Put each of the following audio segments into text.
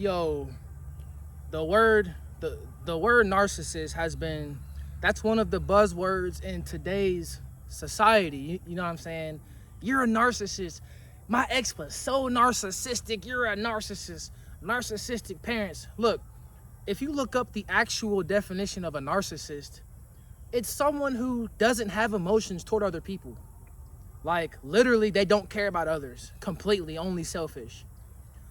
Yo, the word the word narcissist has been, that's one of the buzzwords in today's society. You know what I'm saying? You're a narcissist. My ex was so narcissistic. You're a narcissist. Narcissistic parents. Look, if you look up the actual definition of a narcissist, it's someone who doesn't have emotions toward other people. Like, literally, they don't care about others. Completely, only selfish.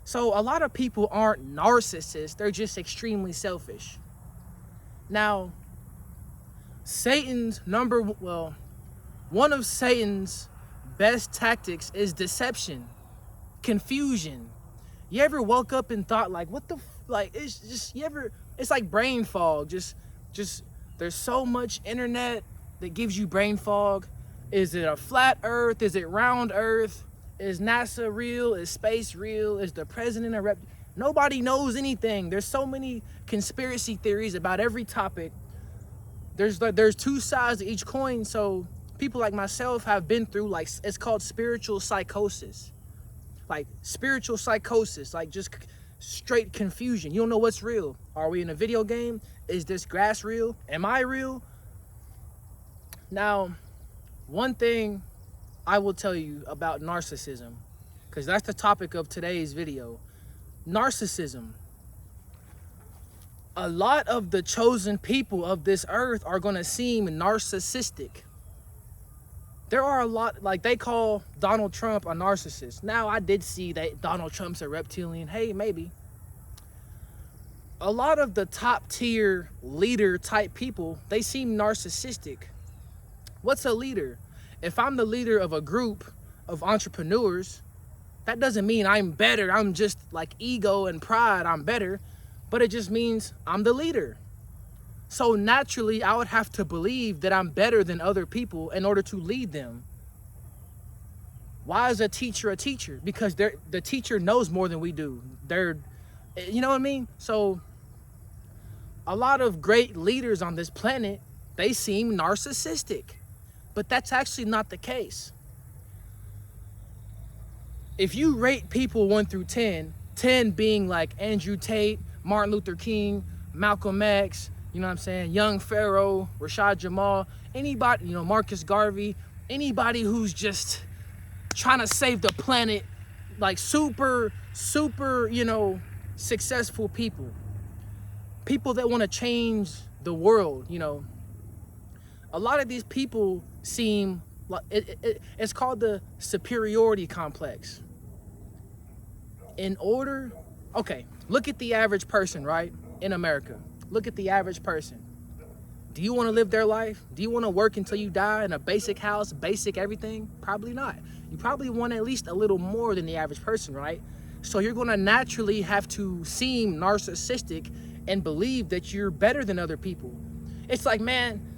So a lot of people aren't narcissists, they're just extremely selfish. Now, one of Satan's best tactics is deception, confusion. You ever woke up and thought like, what the, like, it's just, it's like brain fog. Just, there's so much internet that gives you brain fog. Is it a flat earth? Is it round earth? Is NASA real? Is space real? Is the president a rep? Nobody knows anything. There's so many conspiracy theories about every topic. There's two sides to each coin. So people like myself have been through, like, it's called spiritual psychosis. Like spiritual psychosis, like just straight confusion. You don't know what's real. Are we in a video game? Is this grass real? Am I real? Now, one thing I will tell you about narcissism, because that's the topic of today's video. Narcissism. A lot of the chosen people of this earth are going to seem narcissistic. There are a lot, like they call Donald Trump a narcissist. Now, I did see that Donald Trump's a reptilian. Hey, maybe. A lot of the top tier leader type people, they seem narcissistic. What's a leader? If I'm the leader of a group of entrepreneurs, that doesn't mean I'm better. I'm just like ego and pride, I'm better. But it just means I'm the leader. So naturally, I would have to believe that I'm better than other people in order to lead them. Why is a teacher a teacher? Because the teacher knows more than we do. You know what I mean? So a lot of great leaders on this planet, they seem narcissistic. But that's actually not the case. If you rate people 1 through 10, 10 being like Andrew Tate, Martin Luther King, Malcolm X, you know what I'm saying, Young Pharaoh, Rashad Jamal, anybody, you know, Marcus Garvey, anybody who's just trying to save the planet, like super, you know, successful people. People that want to change the world, you know. A lot of these people seem like it's called the superiority complex. Okay, look at the average person, right? In America, look at the average person. Do you want to live their life? Do you want to work until you die in a basic house, basic everything? Probably not. You probably want at least a little more than the average person, right? So you're going to naturally have to seem narcissistic and believe that you're better than other people. It's like, man,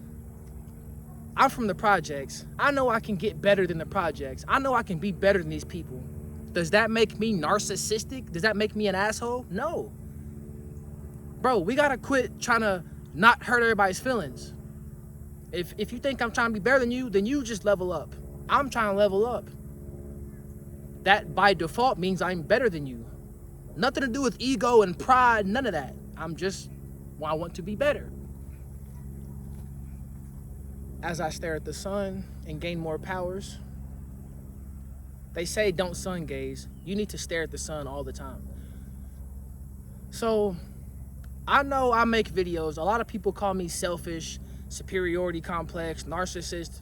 I'm from the projects. I know I can get better than the projects. I know I can be better than these people. Does that make me narcissistic? Does that make me an asshole? No. Bro, we gotta quit trying to not hurt everybody's feelings. If you think I'm trying to be better than you, then you just level up. I'm trying to level up. That by default means I'm better than you. Nothing to do with ego and pride, none of that. I want to be better. As I stare at the sun and gain more powers, they say don't sun gaze. You need to stare at the sun all the time. So I know I make videos. A lot of people call me selfish, superiority complex, narcissist.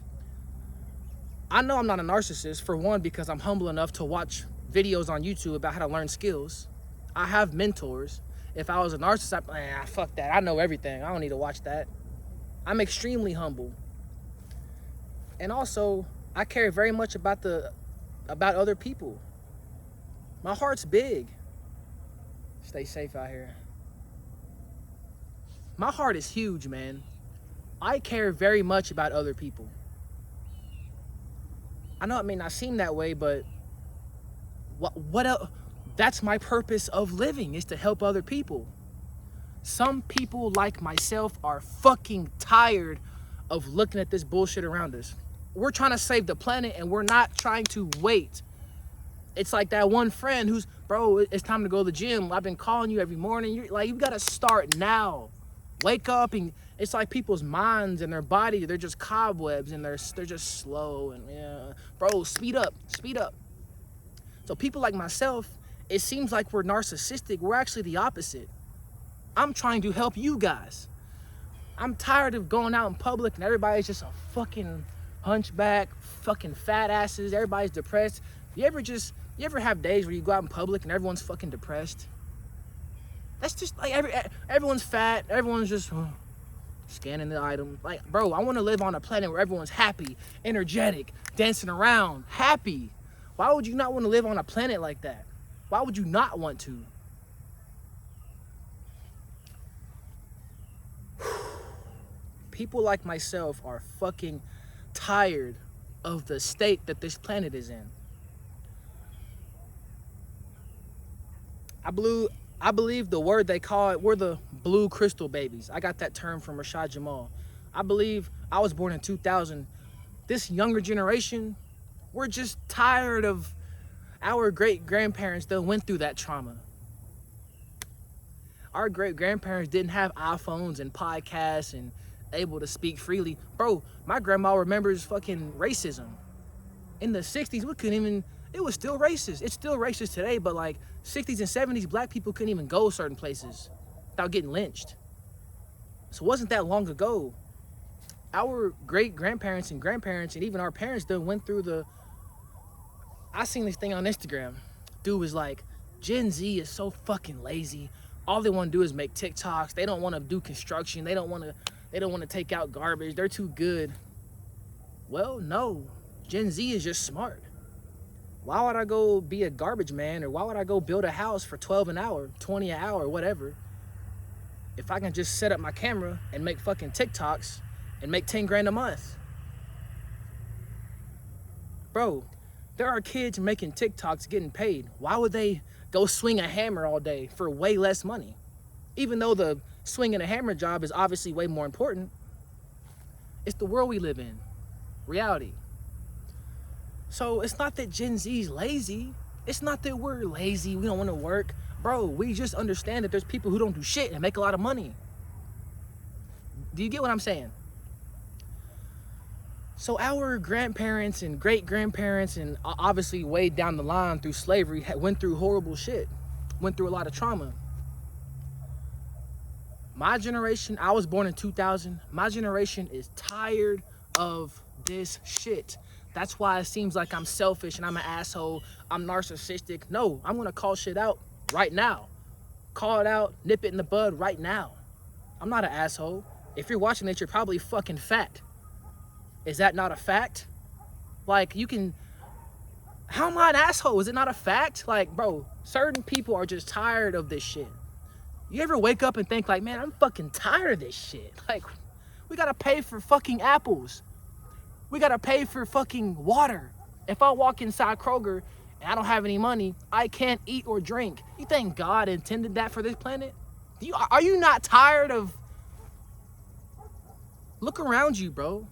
I know I'm not a narcissist, for one, because I'm humble enough to watch videos on YouTube about how to learn skills. I have mentors. If I was a narcissist, fuck that. I know everything. I don't need to watch that. I'm extremely humble. And also, I care very much about other people. My heart's big. Stay safe out here. My heart is huge, man. I care very much about other people. I know it may not seem that way, but what else? That's my purpose of living, is to help other people. Some people like myself are fucking tired of looking at this bullshit around us. We're trying to save the planet, and we're not trying to wait It's like that one friend who's, bro, it's time to go to the gym. I've been calling you every morning. You're like, you gotta start now. Wake up. And it's like people's minds and their body, they're just cobwebs, and they're just slow. And yeah, bro, speed up, speed up. So people like myself, it seems like we're narcissistic. We're actually the opposite. I'm trying to help you guys. I'm tired of going out in public and everybody's just a fucking hunchback, fucking fat asses. Everybody's depressed. You ever have days where you go out in public and everyone's fucking depressed? That's just like everyone's fat. Everyone's just scanning the item. Like, bro, I want to live on a planet where everyone's happy, energetic, dancing around, happy. Why would you not want to live on a planet like that? Why would you not want to? People like myself are fucking tired of the state that this planet is in. I believe the word they call it, we're the blue crystal babies. I got that term from Rashad Jamal. I believe I was born in 2000. This younger generation, we're just tired of our great-grandparents that went through that trauma. Our great-grandparents didn't have iPhones and podcasts and able to speak freely. Bro, my grandma remembers fucking racism. In the 60s, we couldn't even, it was still racist. It's still racist today, but like 60s and 70s, black people couldn't even go certain places without getting lynched. So it wasn't that long ago. Our great-grandparents and grandparents and even our parents done went through the, I seen this thing on Instagram. Dude was like, Gen Z is so fucking lazy. All they want to do is make TikToks. They don't want to do construction. They don't want to take out garbage. They're too good. Well, no. Gen Z is just smart. Why would I go be a garbage man, or why would I go build a house for 12 an hour, 20 an hour, whatever, if I can just set up my camera and make fucking TikToks and make 10 grand a month? Bro, there are kids making TikToks getting paid. Why would they go swing a hammer all day for way less money? Even though the swinging a hammer job is obviously way more important. It's the world we live in. Reality. So it's not that Gen Z's lazy. It's not that we're lazy, we don't want to work. Bro, we just understand that there's people who don't do shit and make a lot of money. Do you get what I'm saying? So our grandparents and great-grandparents, and obviously way down the line through slavery, went through horrible shit. Went through a lot of trauma. My generation, I was born in 2000. My generation is tired of this shit. That's why it seems like I'm selfish and I'm an asshole. I'm narcissistic. No, I'm gonna call shit out right now. Call it out, nip it in the bud right now. I'm not an asshole. If you're watching this, you're probably fucking fat. Is that not a fact? Like, you can, how am I an asshole? Is it not a fact? Like, bro, certain people are just tired of this shit. You ever wake up and think like, man, I'm fucking tired of this shit. Like, we gotta pay for fucking apples. We gotta pay for fucking water. If I walk inside Kroger and I don't have any money, I can't eat or drink. You think God intended that for this planet? Are you not tired of, look around you, bro.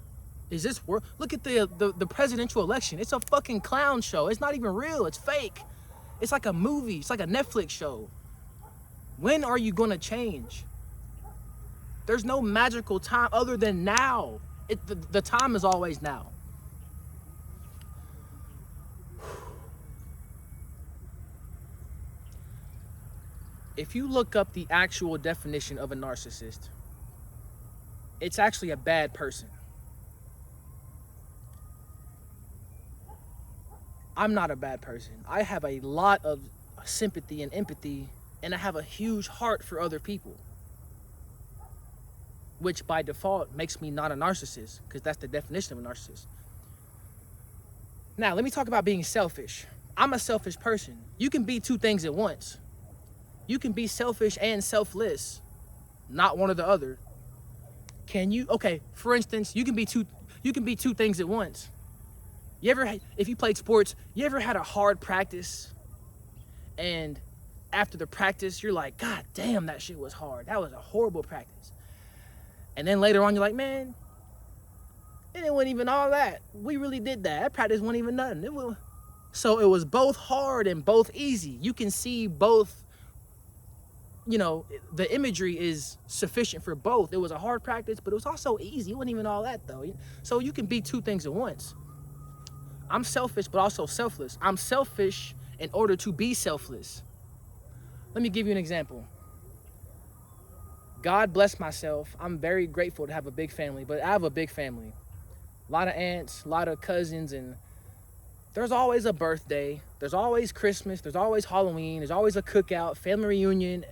Is this world? Look at the presidential election. It's a fucking clown show. It's not even real. It's fake. It's like a movie. It's like a Netflix show. When are you gonna change? There's no magical time other than now. The time is always now. If you look up the actual definition of a narcissist, it's actually a bad person. I'm not a bad person. I have a lot of sympathy and empathy, and I have a huge heart for other people, which by default makes me not a narcissist, because that's the definition of a narcissist. Now, let me talk about being selfish. I'm a selfish person. You can be two things at once. You can be selfish and selfless, not one or the other. Can you? Okay, for instance, you can be two things at once. You ever, if you played sports, you ever had a hard practice, and after the practice, you're like, God damn, that shit was hard. That was a horrible practice. And then later on, you're like, man, it wasn't even all that. We really did that. That practice wasn't even nothing. So it was both hard and both easy. You can see both, you know, the imagery is sufficient for both. It was a hard practice, but it was also easy. It wasn't even all that though. So you can be two things at once. I'm selfish, but also selfless. I'm selfish in order to be selfless. Let me give you an example. God bless myself. I'm very grateful to have a big family, but I have a big family. A lot of aunts, a lot of cousins, and there's always a birthday. There's always Christmas. There's always Halloween. There's always a cookout, family reunion.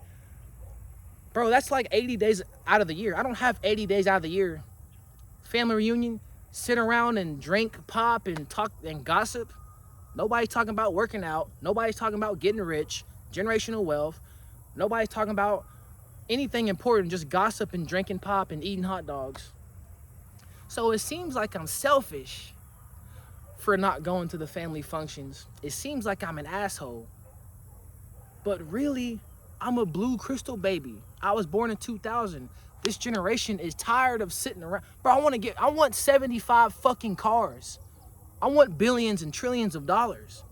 Bro, that's like 80 days out of the year. I don't have 80 days out of the year. Family reunion, sit around and drink, pop, and talk and gossip. Nobody's talking about working out. Nobody's talking about getting rich, generational wealth. Nobody's talking about anything important, just gossip and drinking pop and eating hot dogs. So it seems like I'm selfish for not going to the family functions. It seems like I'm an asshole. But really, I'm a blue crystal baby. I was born in 2000. This generation is tired of sitting around. Bro, I want 75 fucking cars. I want billions and trillions of dollars.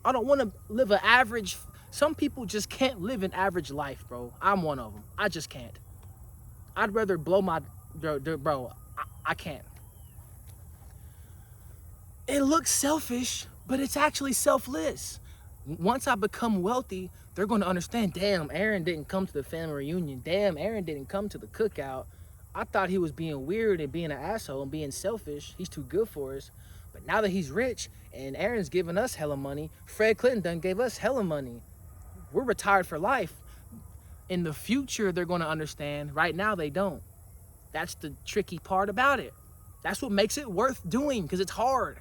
I don't want to live an average. Some people just can't live an average life, bro. I'm one of them. I just can't. I'd rather blow my, bro, I can't. It looks selfish, but it's actually selfless. Once I become wealthy, they're going to understand, damn, Aaron didn't come to the family reunion. Damn, Aaron didn't come to the cookout. I thought he was being weird and being an asshole and being selfish. He's too good for us. But now that he's rich and Aaron's giving us hella money, Fred Clintonn gave us hella money. We're retired for life. In the future, they're going to understand. Right now, they don't. That's the tricky part about it. That's what makes it worth doing, because it's hard.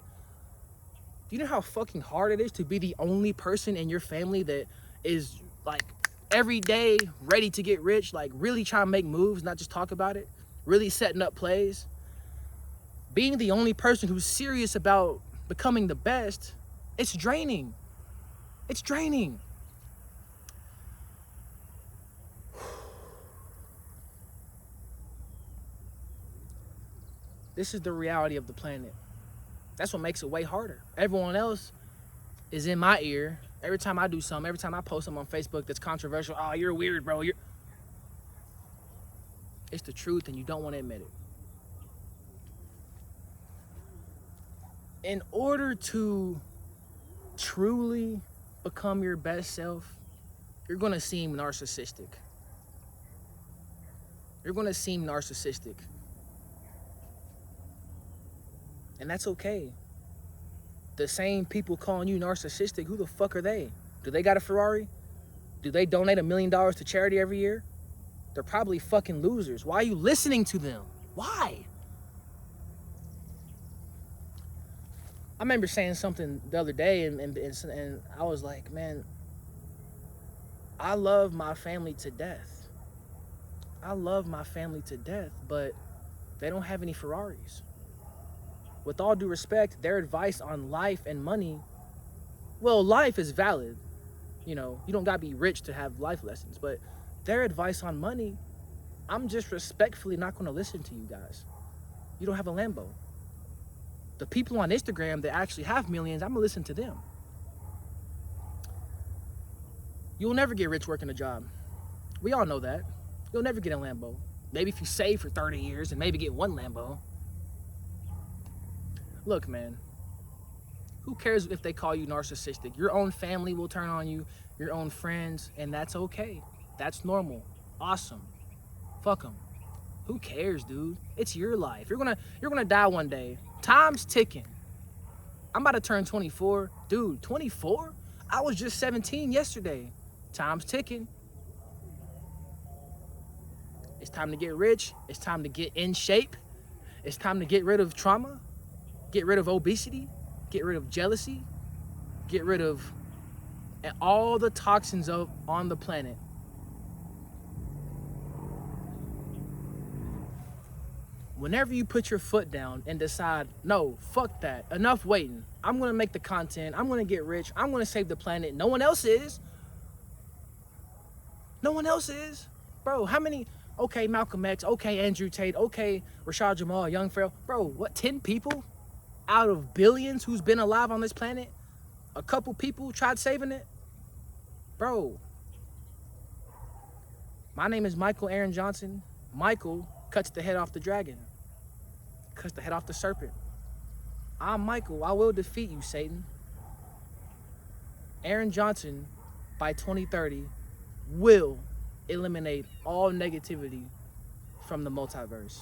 Do you know how fucking hard it is to be the only person in your family that is like every day ready to get rich, like really trying to make moves, not just talk about it, really setting up plays? Being the only person who's serious about becoming the best, it's draining. It's draining. This is the reality of the planet. That's what makes it way harder. Everyone else is in my ear. Every time I do something, every time I post something on Facebook that's controversial, oh, you're weird, bro. It's the truth and you don't want to admit it. In order to truly become your best self, you're going to seem narcissistic. You're going to seem narcissistic. And that's okay. The same people calling you narcissistic, who the fuck are they? Do they got a Ferrari? Do they donate $1 million to charity every year? They're probably fucking losers. Why are you listening to them? Why? I remember saying something the other day and I was like, man, I love my family to death. I love my family to death, but they don't have any Ferraris. With all due respect, their advice on life and money, well, life is valid. You know, you don't gotta be rich to have life lessons, but their advice on money, I'm just respectfully not gonna listen to you guys. You don't have a Lambo. The people on Instagram that actually have millions, I'm gonna listen to them. You'll never get rich working a job. We all know that. You'll never get a Lambo. Maybe if you save for 30 years and maybe get one Lambo. Look, man, who cares if they call you narcissistic? Your own family will turn on you, your own friends, and that's okay. That's normal. Awesome. Fuck them. Who cares, dude? It's your life. You're gonna die one day. Time's ticking. I'm about to turn 24. Dude, 24? I was just 17 yesterday. Time's ticking. It's time to get rich. It's time to get in shape. It's time to get rid of trauma. Get rid of obesity, get rid of jealousy, get rid of all the toxins on the planet. Whenever you put your foot down and decide, no, fuck that, enough waiting. I'm gonna make the content, I'm gonna get rich, I'm gonna save the planet. No one else is. No one else is. Bro, how many, okay, Malcolm X, okay, Andrew Tate, okay, Rashad Jamal, Young Pharaoh. Bro, what, 10 people? Out of billions who's been alive on this planet, A couple people tried saving it. Bro, my name is Michael Aaron Johnson. Michael cuts the head off the dragon, cuts the head off the serpent. I'm Michael. I will defeat you, Satan. Aaron Johnson, by 2030, will eliminate all negativity from the multiverse.